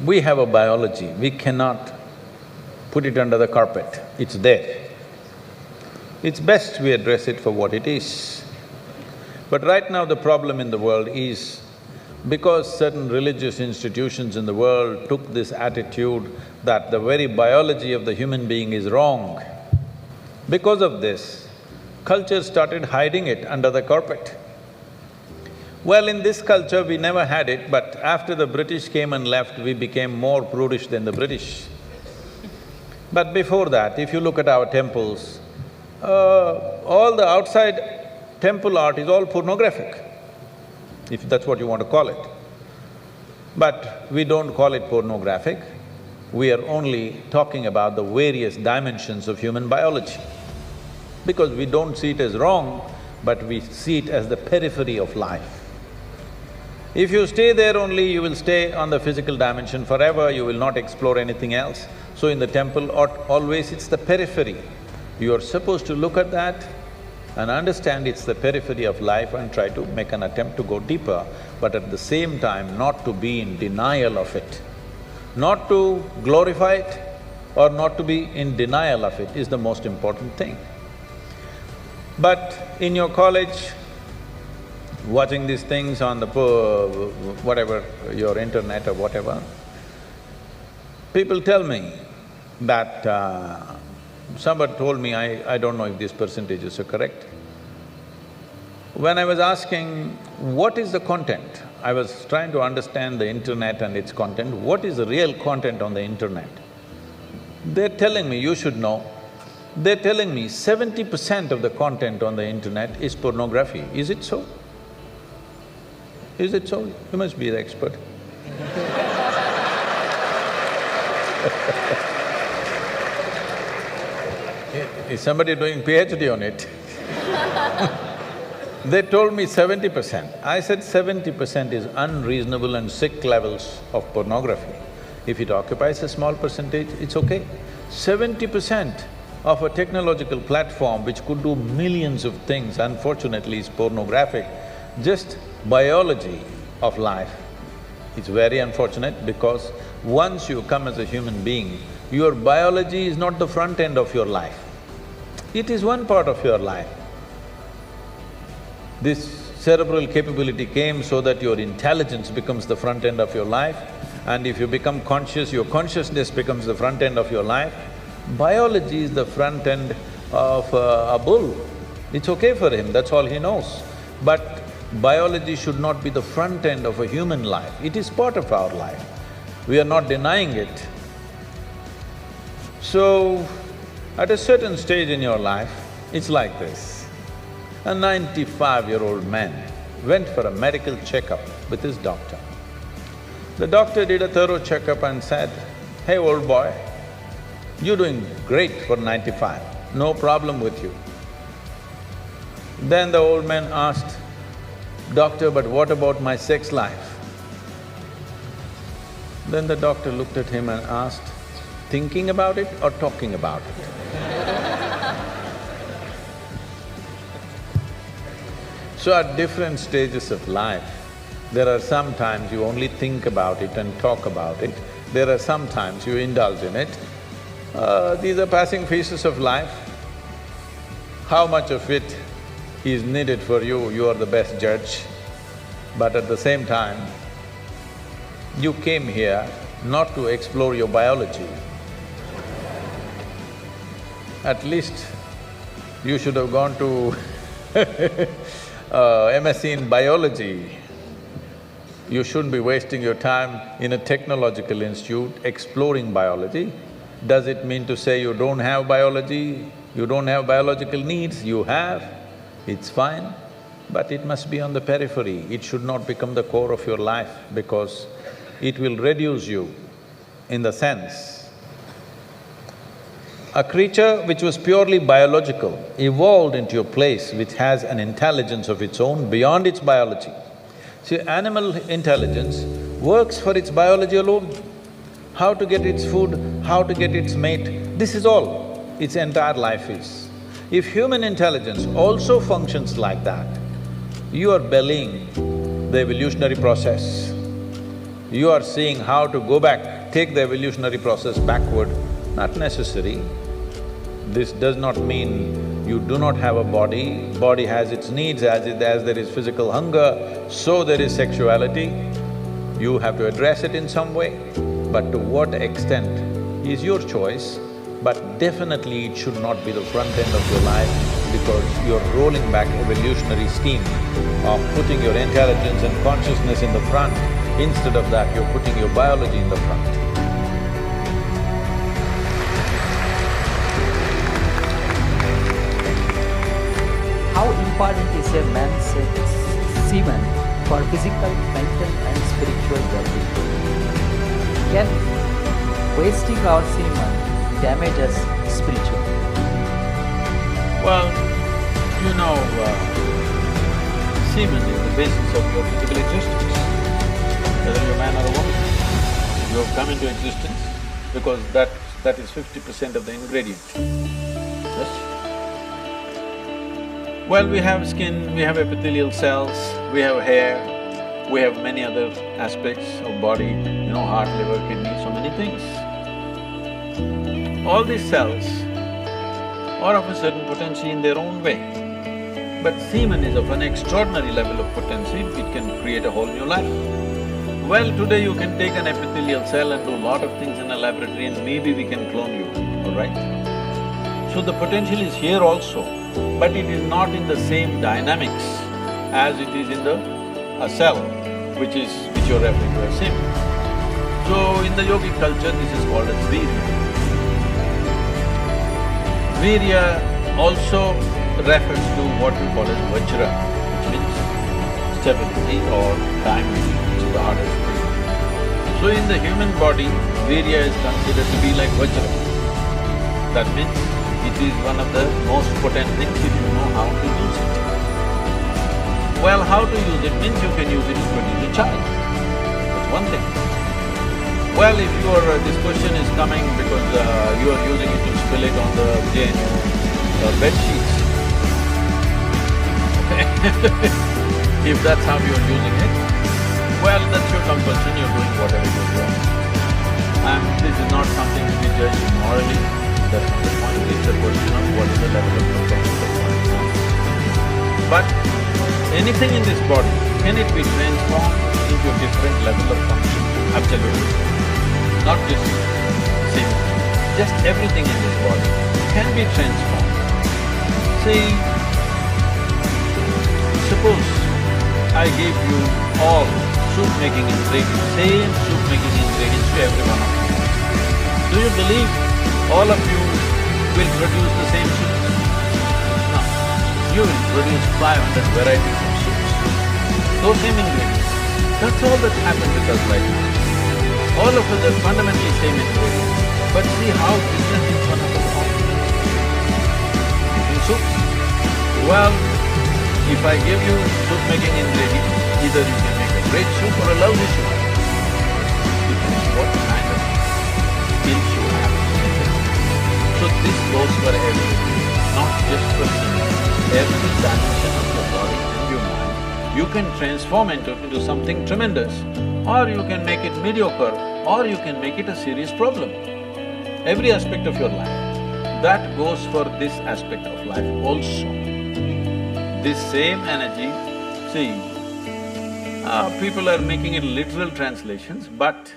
We have a biology, we cannot put it under the carpet, it's there. It's best we address it for what it is. But right now the problem in the world is, because certain religious institutions in the world took this attitude that the very biology of the human being is wrong, because of this, culture started hiding it under the carpet. Well, in this culture we never had it, but after the British came and left, we became more prudish than the British. But before that, if you look at our temples, all the outside temple art is all pornographic, if that's what you want to call it. But we don't call it pornographic, we are only talking about the various dimensions of human biology. Because we don't see it as wrong, but we see it as the periphery of life. If you stay there only, you will stay on the physical dimension forever, you will not explore anything else. So in the temple, always it's the periphery. You are supposed to look at that and understand it's the periphery of life and try to make an attempt to go deeper, but at the same time not to be in denial of it. Not to glorify it or not to be in denial of it is the most important thing. But in your college, watching these things on the whatever, your internet or whatever, people tell me that… somebody told me, I don't know if these percentages are correct. When I was asking, what is the content? I was trying to understand the internet and its content, what is the real content on the internet? They're telling me, you should know, they're telling me 70% of the content on the internet is pornography. Is it so? Is it so? You must be the expert. Is somebody doing PhD on it? They told me 70%. I said 70% is unreasonable and sick levels of pornography. If it occupies a small percentage, it's okay. 70% of a technological platform which could do millions of things, unfortunately is pornographic. Just biology of life. It's very unfortunate because once you come as a human being, your biology is not the front end of your life. It is one part of your life. This cerebral capability came so that your intelligence becomes the front end of your life, and if you become conscious, your consciousness becomes the front end of your life. Biology is the front end of a bull. It's okay for him, that's all he knows. But biology should not be the front end of a human life, it is part of our life. We are not denying it. So, at a certain stage in your life, it's like this. A 95-year-old man went for a medical checkup with his doctor. The doctor did a thorough checkup and said, "Hey, old boy, you're doing great for 95, no problem with you." Then the old man asked, "Doctor, but what about my sex life?" Then the doctor looked at him and asked, "Thinking about it or talking about it?" So at different stages of life, there are some times you only think about it and talk about it, there are some times you indulge in it. These are passing phases of life. How much of it is needed for you, you are the best judge. But at the same time, you came here not to explore your biology. At least you should have gone to MSc in biology. You shouldn't be wasting your time in a technological institute exploring biology. Does it mean to say you don't have biology, you don't have biological needs? You have, it's fine, but it must be on the periphery. It should not become the core of your life because it will reduce you in the sense a creature which was purely biological evolved into a place which has an intelligence of its own beyond its biology. See, animal intelligence works for its biology alone. How to get its food, how to get its mate, this is all its entire life is. If human intelligence also functions like that, you are bellying the evolutionary process. You are seeing how to go back, take the evolutionary process backward, not necessary. This does not mean you do not have a body. Body has its needs, as there is physical hunger, so there is sexuality. You have to address it in some way, but to what extent is your choice, but definitely it should not be the front end of your life because you're rolling back evolutionary scheme of putting your intelligence and consciousness in the front. Instead of that, you're putting your biology in the front. How important is a man's semen for physical, mental and spiritual well-being? Can wasting our semen damage us spiritually? Well, you know, semen is the basis of your physical existence. Whether you're a man or a woman, you have come into existence because that is 50% of the ingredient. Yes? Well, we have skin, we have epithelial cells, we have hair, we have many other aspects of body, you know, heart, liver, kidney, so many things. All these cells are of a certain potency in their own way. But semen is of an extraordinary level of potency, it can create a whole new life. Well, today you can take an epithelial cell and do a lot of things in a laboratory and maybe we can clone you, all right? So the potential is here also, but it is not in the same dynamics as it is in a cell, which you're referring to as semen. So in the yogic culture, this is called as virya. Virya also refers to what we call as vajra, which means stability or diamond, which is the hardest thing. So in the human body, virya is considered to be like vajra. That means it is one of the most potent things if you know how to use it. Well, how to use it means you can use it to produce a child. That's one thing. Well, if this question is coming because you are using it to spill it on the JNU bed sheets, if that's how you're using it, well, that's your compulsion, you're doing whatever you're doing. This is not something to be judged morally, that's not the point, it's a question of what is the level of potential of one has. But anything in this body, can it be transformed into a different level of function? Absolutely. Not just semen, just everything in this body can be transformed. See, suppose I gave you all soup-making ingredients, same soup-making ingredients to every one of you. Do you believe all of you will produce the same soup? No. You will produce 500 varieties of soups. Those same ingredients. That's all that happens with us right now. All of us are fundamentally same ingredients, but see how different each one of us are. Making soup. Well, if I give you soup-making ingredients, either you can make a great soup or a lousy soup. Depends what kind of skills you have. So this goes for everything, not just for semen. Every dimension of your body and your mind, you can transform into something tremendous, or you can make it mediocre, or you can make it a serious problem. Every aspect of your life, that goes for this aspect of life also. This same energy, see, people are making it literal translations, but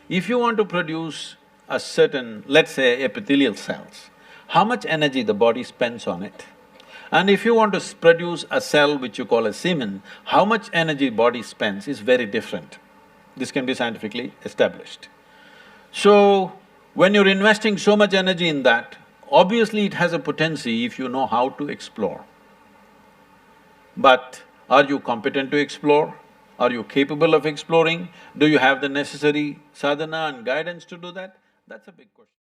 if you want to produce a certain, let's say epithelial cells, how much energy the body spends on it? And if you want to produce a cell which you call a semen, how much energy body spends is very different. This can be scientifically established. So, when you're investing so much energy in that, obviously it has a potency if you know how to explore. But are you competent to explore? Are you capable of exploring? Do you have the necessary sadhana and guidance to do that? That's a big question.